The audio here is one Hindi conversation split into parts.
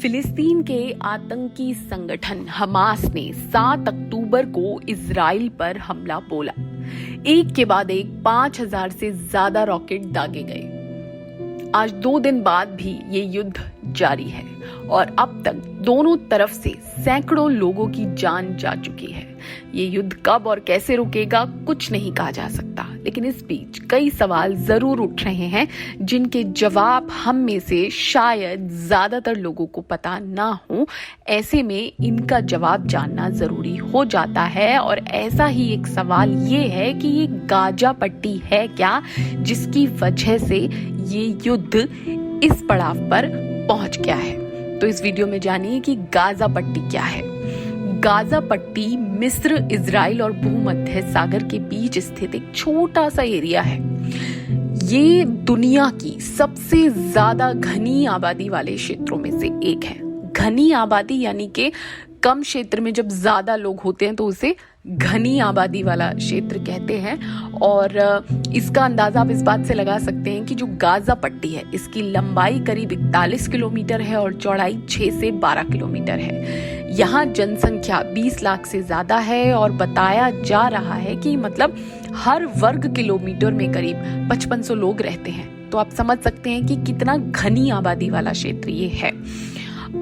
फिलिस्तीन के आतंकी संगठन हमास ने 7 अक्टूबर को इजराइल पर हमला बोला। एक के बाद एक 5000 से ज्यादा रॉकेट दागे गए। आज 2 दिन बाद भी ये युद्ध जारी है और अब तक दोनों तरफ से सैकड़ों लोगों की जान जा चुकी है। ये युद्ध कब और कैसे रुकेगा कुछ नहीं कहा जा सकता, लेकिन इस बीच कई सवाल जरूर उठ रहे हैं जिनके जवाब हम में से शायद ज्यादातर लोगों को पता ना हो। ऐसे में इनका जवाब जानना जरूरी हो जाता है और ऐसा ही एक सवाल ये है कि ये गाजा पट्टी है क्या, जिसकी वजह से ये युद्ध इस पड़ाव पर पहुंच गया है। तो इस वीडियो में जानिए कि गाजा पट्टी क्या है। गाजा पट्टी मिस्र, इजराइल और भूमध्य सागर के बीच स्थित एक छोटा सा एरिया है। ये दुनिया की सबसे ज्यादा घनी आबादी वाले क्षेत्रों में से एक है। घनी आबादी यानी कि कम क्षेत्र में जब ज्यादा लोग होते हैं तो उसे घनी आबादी वाला क्षेत्र कहते हैं। और इसका अंदाजा आप इस बात से लगा सकते हैं कि जो गाजा पट्टी है इसकी लंबाई करीब 41 किलोमीटर है और चौड़ाई 6 से 12 किलोमीटर है। यहाँ जनसंख्या 20 लाख से ज्यादा है और बताया जा रहा है कि मतलब हर वर्ग किलोमीटर में करीब 5500 लोग रहते हैं। तो आप समझ सकते हैं कि कितना घनी आबादी वाला क्षेत्र ये है।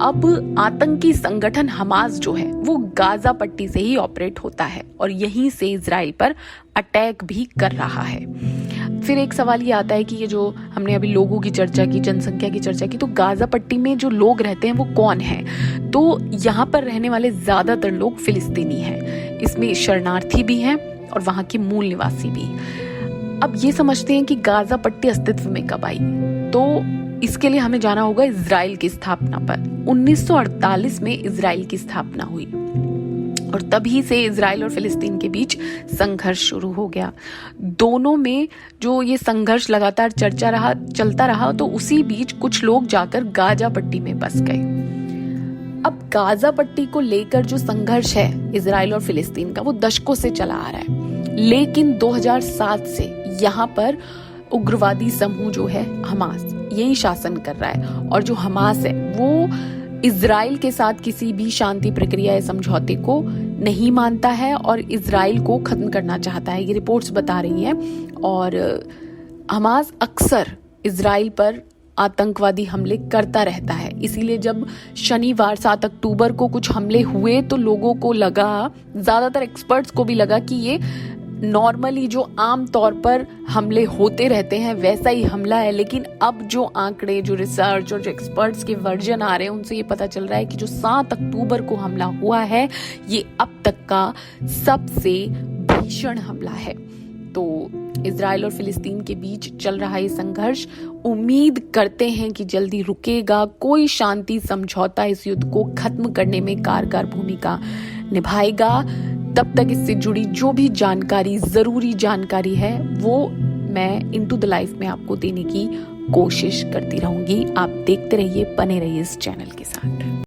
अब आतंकी संगठन हमास जो है वो गाजा पट्टी से ही ऑपरेट होता है और यहीं से इजराइल पर अटैक भी कर रहा है। फिर एक सवाल ये आता है कि ये जो हमने अभी लोगों की चर्चा की, जनसंख्या की चर्चा की, तो गाजा पट्टी में जो लोग रहते हैं वो कौन है? तो यहाँ पर रहने वाले ज्यादातर लोग फिलिस्तीनी हैं। इसमें शरणार्थी भी हैं और वहाँ के मूल निवासी भी। अब ये समझते हैं कि गाजा पट्टी अस्तित्व में कब आई, तो इसके लिए हमें जाना होगा इजराइल की स्थापना पर। 1948 में इजराइल की स्थापना हुई और तभी से इजराइल और फिलिस्तीन के बीच संघर्ष शुरू हो गया। दोनों में जो ये संघर्ष लगातार चलता रहा तो उसी बीच कुछ लोग जाकर गाजा पट्टी में बस गए। अब गाजा पट्टी को लेकर जो संघर्ष है इजराइल और फिलिस्तीन का वो दशकों से चला आ रहा है, लेकिन 2007 से यहाँ पर उग्रवादी समूह जो है हमास यही शासन कर रहा है। और जो हमास है वो इजराइल के साथ किसी भी शांति प्रक्रिया या समझौते को नहीं मानता है और इजराइल को खत्म करना चाहता है, ये रिपोर्ट्स बता रही हैं। और हमास अक्सर इजराइल पर आतंकवादी हमले करता रहता है। इसीलिए जब शनिवार 7 अक्टूबर को कुछ हमले हुए तो लोगों को लगा, ज्यादातर एक्सपर्ट्स को भी लगा कि ये नॉर्मली जो आम तौर पर हमले होते रहते हैं वैसा ही हमला है। लेकिन अब जो आंकड़े, जो रिसर्च और जो एक्सपर्ट्स के वर्जन आ रहे हैं उनसे ये पता चल रहा है कि जो 7 अक्टूबर को हमला हुआ है ये अब तक का सबसे भीषण हमला है। तो इजराइल और फिलिस्तीन के बीच चल रहा ये संघर्ष, उम्मीद करते हैं कि जल्दी रुकेगा। कोई शांति समझौता इस युद्ध को खत्म करने में कारगर भूमिका निभाएगा। तब तक इससे जुड़ी जो भी जानकारी, जरूरी जानकारी है, वो मैं इनटू द लाइफ में आपको देने की कोशिश करती रहूंगी। आप देखते रहिए, बने रहिए इस चैनल के साथ।